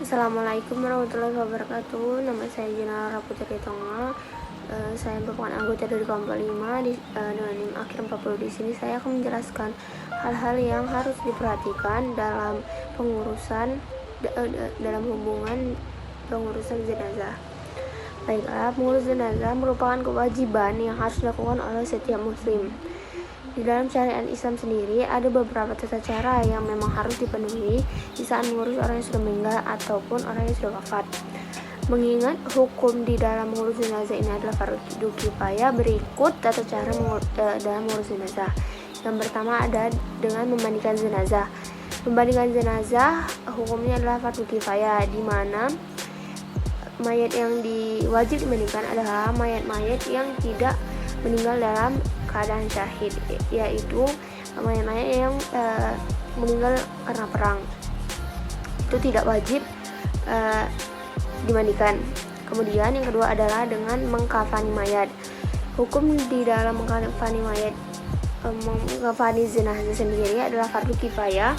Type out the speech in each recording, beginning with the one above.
Assalamualaikum warahmatullahi wabarakatuh. Nama saya Jenara Putri Tonga. Saya merupakan anggota dari kelompok 5 dengan NIM akhir 40. Di sini saya akan menjelaskan hal-hal yang harus diperhatikan dalam dalam hubungan pengurusan jenazah. Baiklah, mengurus jenazah merupakan kewajiban yang harus dilakukan oleh setiap muslim. Di dalam syariat Islam sendiri ada beberapa tata cara yang memang harus dipenuhi di saat mengurus orang yang sudah meninggal ataupun orang yang sudah wafat. Mengingat hukum di dalam mengurus jenazah ini adalah fardu kifayah, berikut tata cara dalam mengurus jenazah. Yang pertama ada dengan memandikan jenazah. Memandikan jenazah hukumnya adalah fardu kifayah, di mana mayat yang wajib dimandikan adalah mayat-mayat yang tidak meninggal dalam keadaan syahid, yaitu mayat-mayat yang meninggal karena perang. Itu tidak wajib dimandikan. Kemudian yang kedua adalah dengan mengkafani mayat. Hukum di dalam mengkafani mayat, mengkafani jenazah sendiri adalah fardu kifayah.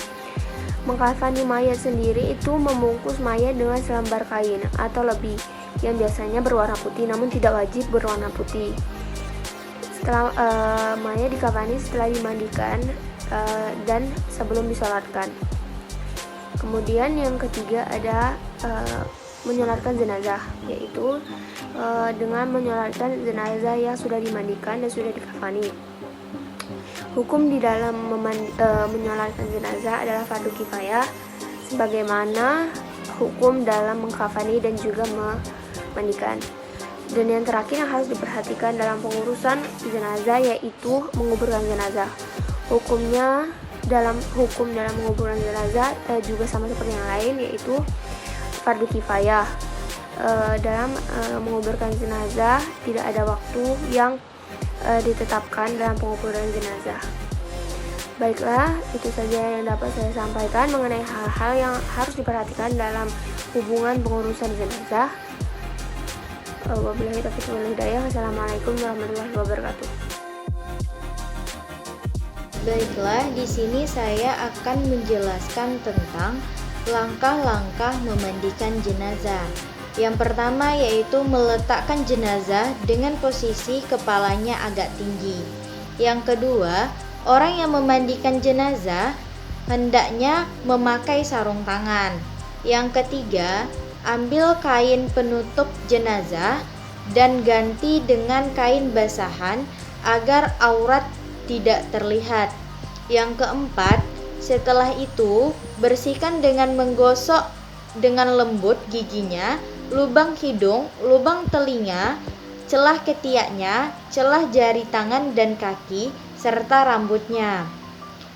Mengkafani mayat sendiri itu membungkus mayat dengan selembar kain atau lebih, yang biasanya berwarna putih namun tidak wajib berwarna putih. Setelah mayat dikafani setelah dimandikan dan sebelum disolatkan. Kemudian yang ketiga ada menyolatkan jenazah, yaitu dengan menyolatkan jenazah yang sudah dimandikan dan sudah dikafani. Hukum di dalam menyolatkan jenazah adalah fardu kifayah, sebagaimana hukum dalam mengkafani dan juga memandikan. Dan yang terakhir yang harus diperhatikan dalam pengurusan jenazah yaitu menguburkan jenazah. Hukum dalam menguburkan jenazah juga sama seperti yang lain, yaitu fardu kifayah. Dalam menguburkan jenazah tidak ada waktu yang ditetapkan dalam penguburan jenazah. Baiklah, itu saja yang dapat saya sampaikan mengenai hal-hal yang harus diperhatikan dalam hubungan pengurusan jenazah. Wabillahi taufiq wal hidayah. Wassalamualaikum warahmatullahi wabarakatuh. Baiklah, di sini saya akan menjelaskan tentang langkah-langkah memandikan jenazah. Yang pertama yaitu meletakkan jenazah dengan posisi kepalanya agak tinggi. Yang kedua, orang yang memandikan jenazah hendaknya memakai sarung tangan. Yang ketiga, ambil kain penutup jenazah dan ganti dengan kain basahan agar aurat tidak terlihat. Yang keempat, setelah itu bersihkan dengan menggosok dengan lembut giginya, lubang hidung, lubang telinga, celah ketiaknya, celah jari tangan dan kaki, serta rambutnya.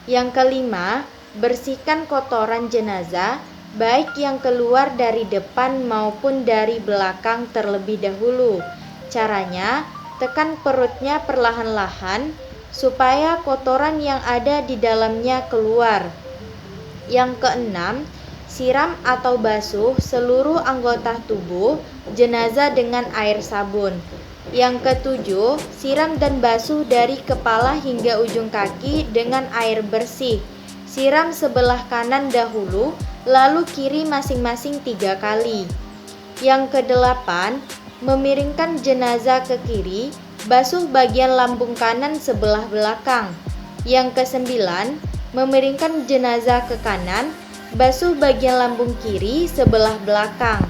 Yang kelima, bersihkan kotoran jenazah, baik yang keluar dari depan maupun dari belakang terlebih dahulu. Caranya, tekan perutnya perlahan-lahan supaya kotoran yang ada di dalamnya keluar. Yang keenam, siram atau basuh seluruh anggota tubuh jenazah dengan air sabun. Yang ketujuh, siram dan basuh dari kepala hingga ujung kaki dengan air bersih. Siram sebelah kanan dahulu, lalu kiri masing-masing 3 kali. Yang kedelapan, memiringkan jenazah ke kiri, basuh bagian lambung kanan sebelah belakang. Yang kesembilan, memiringkan jenazah ke kanan, basuh bagian lambung kiri sebelah belakang.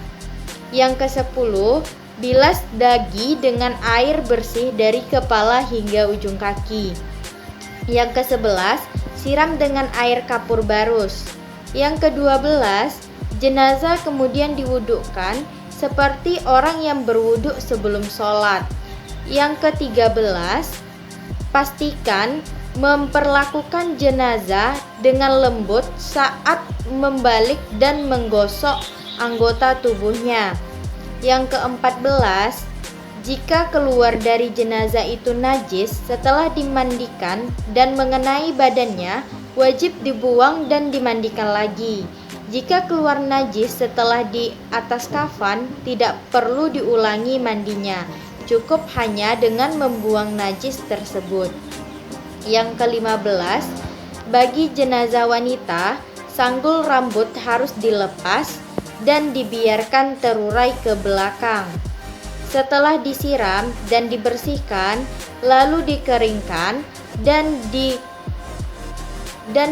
Yang ke-10, bilas dagi dengan air bersih dari kepala hingga ujung kaki. Yang ke-11, siram dengan air kapur barus. Yang ke-12, jenazah kemudian diwudukkan seperti orang yang berwuduk sebelum sholat. Yang ke-13, pastikan memperlakukan jenazah dengan lembut saat membalik dan menggosok anggota tubuhnya. Yang ke-14, jika keluar dari jenazah itu najis setelah dimandikan dan mengenai badannya, wajib dibuang dan dimandikan lagi. Jika keluar najis setelah di atas kafan, tidak perlu diulangi mandinya, cukup hanya dengan membuang najis tersebut. Yang ke-15, bagi jenazah wanita, sanggul rambut harus dilepas dan dibiarkan terurai ke belakang. Setelah disiram dan dibersihkan, lalu dikeringkan dan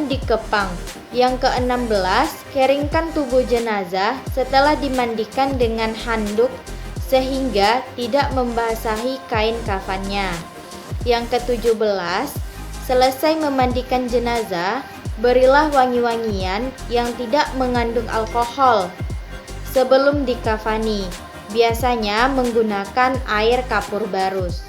dikepang. Yang ke-16, keringkan tubuh jenazah setelah dimandikan dengan handuk sehingga tidak membasahi kain kafannya. Yang ke-17, selesai memandikan jenazah, berilah wangi-wangian yang tidak mengandung alkohol sebelum dikafani, biasanya menggunakan air kapur barus.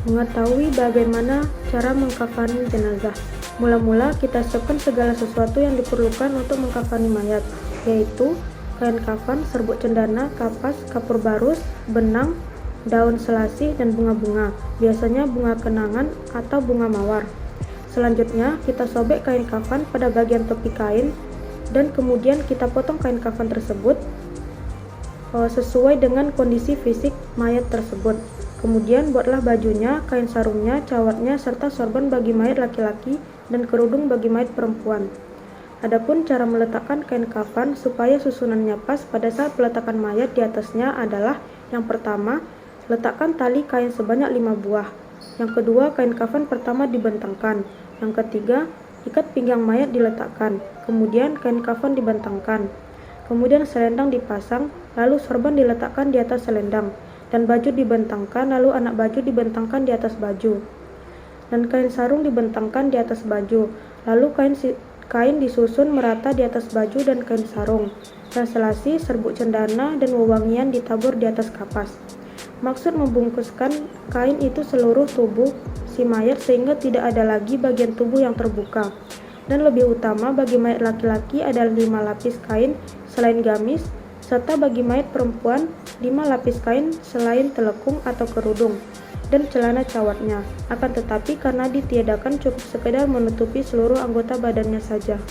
Mengetahui bagaimana cara mengkafani jenazah. Mula-mula kita siapkan segala sesuatu yang diperlukan untuk mengkafani mayat, yaitu kain kafan, serbuk cendana, kapas, kapur barus, benang, daun selasih, dan bunga-bunga, biasanya bunga kenangan atau bunga mawar. Selanjutnya, kita sobek kain kafan pada bagian tepi kain dan kemudian kita potong kain kafan tersebut sesuai dengan kondisi fisik mayat tersebut. Kemudian buatlah bajunya, kain sarungnya, cawatnya, serta sorban bagi mayat laki-laki dan kerudung bagi mayat perempuan. Adapun cara meletakkan kain kafan supaya susunannya pas pada saat peletakan mayat di atasnya adalah: yang pertama, letakkan tali kain sebanyak 5 buah. Yang kedua, kain kafan pertama dibentangkan. Yang ketiga, ikat pinggang mayat diletakkan. Kemudian kain kafan dibentangkan. Kemudian selendang dipasang, lalu sorban diletakkan di atas selendang, dan baju dibentangkan, lalu anak baju dibentangkan di atas baju, dan kain sarung dibentangkan di atas baju, lalu kain disusun merata di atas baju dan kain sarung, dan selasih, serbuk cendana, dan wewangian ditabur di atas kapas. Maksud membungkuskan kain itu seluruh tubuh si mayat sehingga tidak ada lagi bagian tubuh yang terbuka. Dan lebih utama, bagi mayat laki-laki ada 5 lapis kain selain gamis, serta bagi mayat perempuan 5 lapis kain selain telekung atau kerudung dan celana cawatnya. Akan tetapi karena ditiadakan, cukup sekedar menutupi seluruh anggota badannya saja.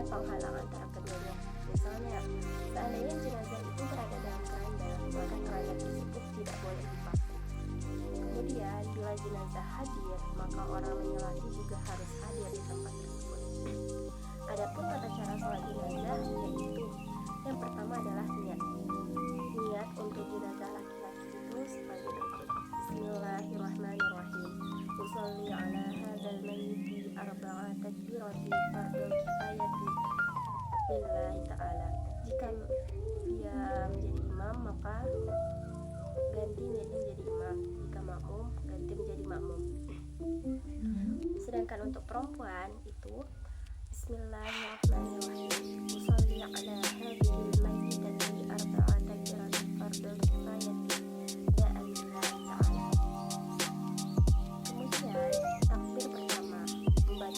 Penghalang antara keduanya. Misalnya, seandainya jenazah itu berada dalam keranda, maka keranda tersebut tidak boleh dipakai. Kemudian, bila jenazah hadir, maka orang menyolati juga harus hadir di tempat tersebut. Adapun tata cara sholat jenazah yaitu: yang pertama adalah niat. Niat untuk jenazah laki-laki itu sebagai berikut: Bismillahirrahmanirrahim. Usolli ala hadzal mayyiti arba'a takbirati fardhu kifayati lillahi ta'ala. Jika dia menjadi imam, maka ganti menjadi imam. Jika makmum, ganti menjadi makmum. Sedangkan untuk perempuan itu Bismillahirrahmanirrahim. Usolli ala hadzal mayyiti arba'a takbirati fardhu kifayati lillahi ta'ala. Kemudian takbir pertama membaca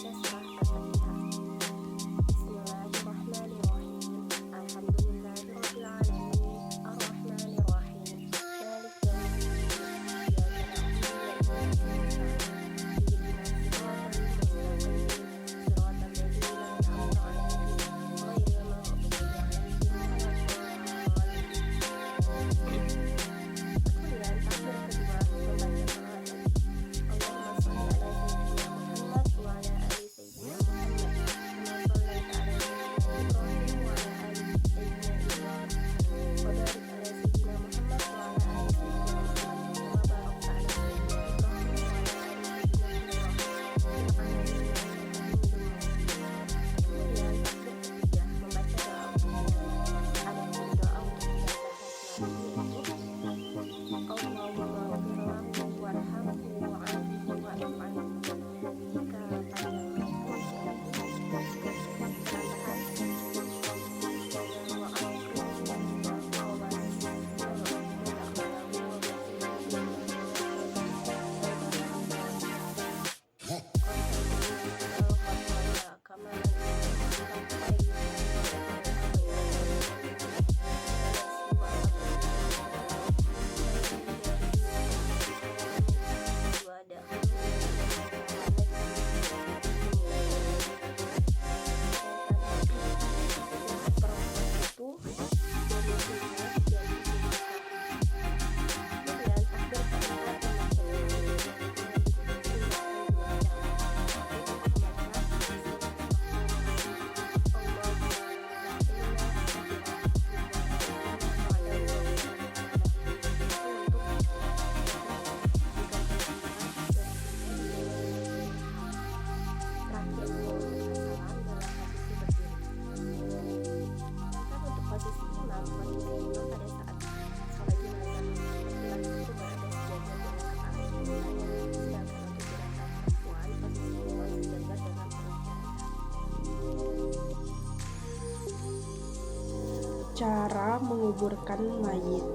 cara menguburkan mayit.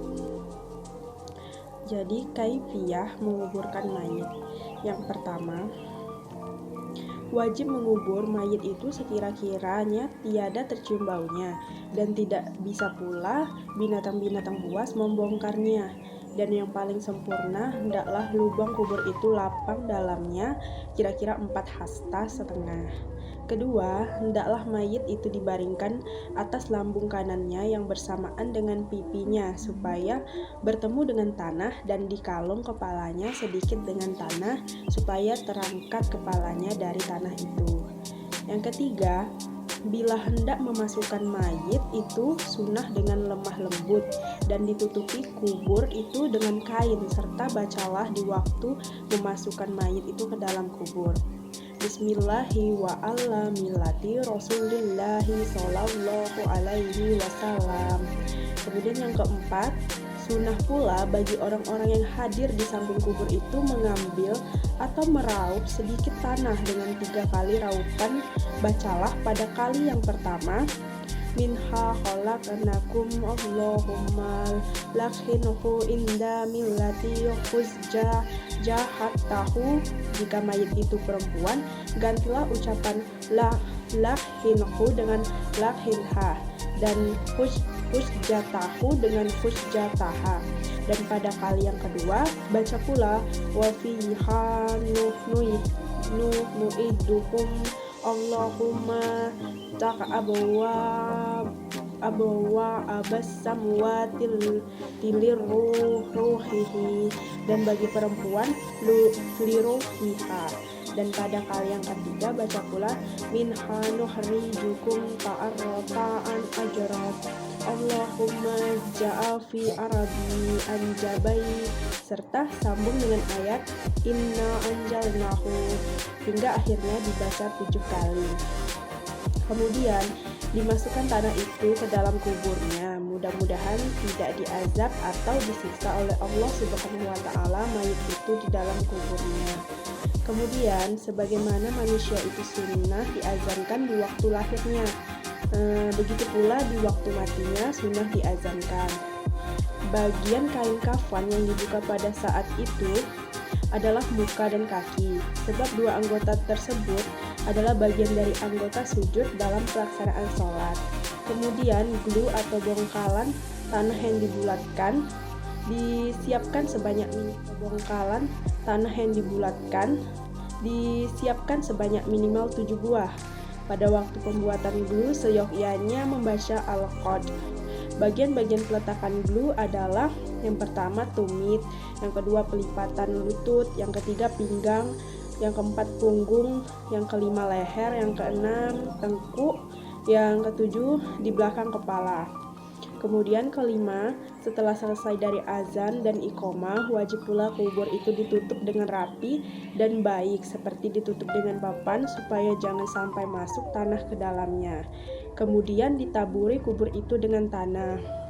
Jadi kaifiyah menguburkan mayit. Yang pertama, wajib mengubur mayit itu sekira-kiranya tiada tercium baunya, dan tidak bisa pula binatang-binatang buas membongkarnya. Dan yang paling sempurna, hendaklah lubang kubur itu lapang dalamnya kira-kira 4,5 hasta. Kedua, hendaklah mayit itu dibaringkan atas lambung kanannya yang bersamaan dengan pipinya supaya bertemu dengan tanah, dan dikalung kepalanya sedikit dengan tanah supaya terangkat kepalanya dari tanah itu. Yang ketiga, bila hendak memasukkan mayit itu sunnah dengan lemah lembut, dan ditutupi kubur itu dengan kain, serta bacalah di waktu memasukkan mayit itu ke dalam kubur, Bismillahi wa ala millati Rasulillahi sallallahu alaihi wasallam. Kemudian yang keempat, sunnah pula bagi orang-orang yang hadir di samping kubur itu mengambil atau meraup sedikit tanah dengan 3 kali raupan. Bacalah pada kali yang pertama, minha khalaqnakum Allahumma lakhinuhu inda millati khuzja jahat tahu. Jika mayit itu perempuan, gantilah ucapan lakhinuhu dengan lakhinha, dan husjatahu dengan husjataha. Dan pada kali yang kedua, baca pula wa fiha nu'idukum Allahumma taqabwa abas samwatil ruhihi, dan bagi perempuan liruhiha. Dan pada kali yang ketiga, baca pula minha nuhrijukum ta'arrafa'an ajrat Allahumma ja'al fi arabi anjabai, serta sambung dengan ayat inna anjalnahu hingga akhirnya dibaca 7 kali. Kemudian dimasukkan tanah itu ke dalam kuburnya. Mudah-mudahan tidak diazab atau disiksa oleh Allah Subhanahu wa taala mayit itu di dalam kuburnya. Kemudian sebagaimana manusia itu sunnah diazankan di waktu lahirnya, begitu pula di waktu matinya sunnah diazankan. Bagian kain kafan yang dibuka pada saat itu adalah muka dan kaki, sebab 2 anggota tersebut adalah bagian dari anggota sujud dalam pelaksanaan sholat. Kemudian glue atau bongkalan tanah yang dibulatkan disiapkan sebanyak minimal 7 buah. Pada waktu pembuatan glue, seyogyanya membaca Al-Qad. Bagian-bagian peletakan glue adalah yang pertama tumit, yang kedua pelipatan lutut, yang ketiga pinggang, yang keempat punggung, yang kelima leher, yang keenam tengkuk, yang ketujuh di belakang kepala. Kemudian kelima, setelah selesai dari azan dan iqomah, wajib pula kubur itu ditutup dengan rapi dan baik, seperti ditutup dengan papan supaya jangan sampai masuk tanah ke dalamnya. Kemudian ditaburi kubur itu dengan tanah.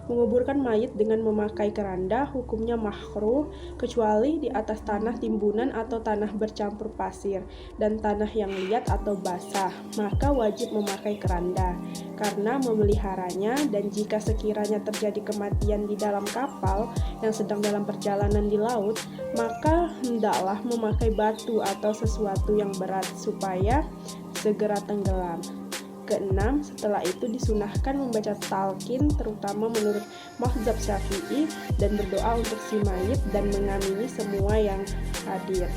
Menguburkan mayit dengan memakai keranda hukumnya makruh, kecuali di atas tanah timbunan atau tanah bercampur pasir dan tanah yang liat atau basah, maka wajib memakai keranda karena memeliharanya. Dan jika sekiranya terjadi kematian di dalam kapal yang sedang dalam perjalanan di laut, maka hendaklah memakai batu atau sesuatu yang berat supaya segera tenggelam. Keenam, setelah itu disunahkan membaca talqin, terutama menurut mazhab Syafi'i, dan berdoa untuk si mayit dan mengamini semua yang hadir.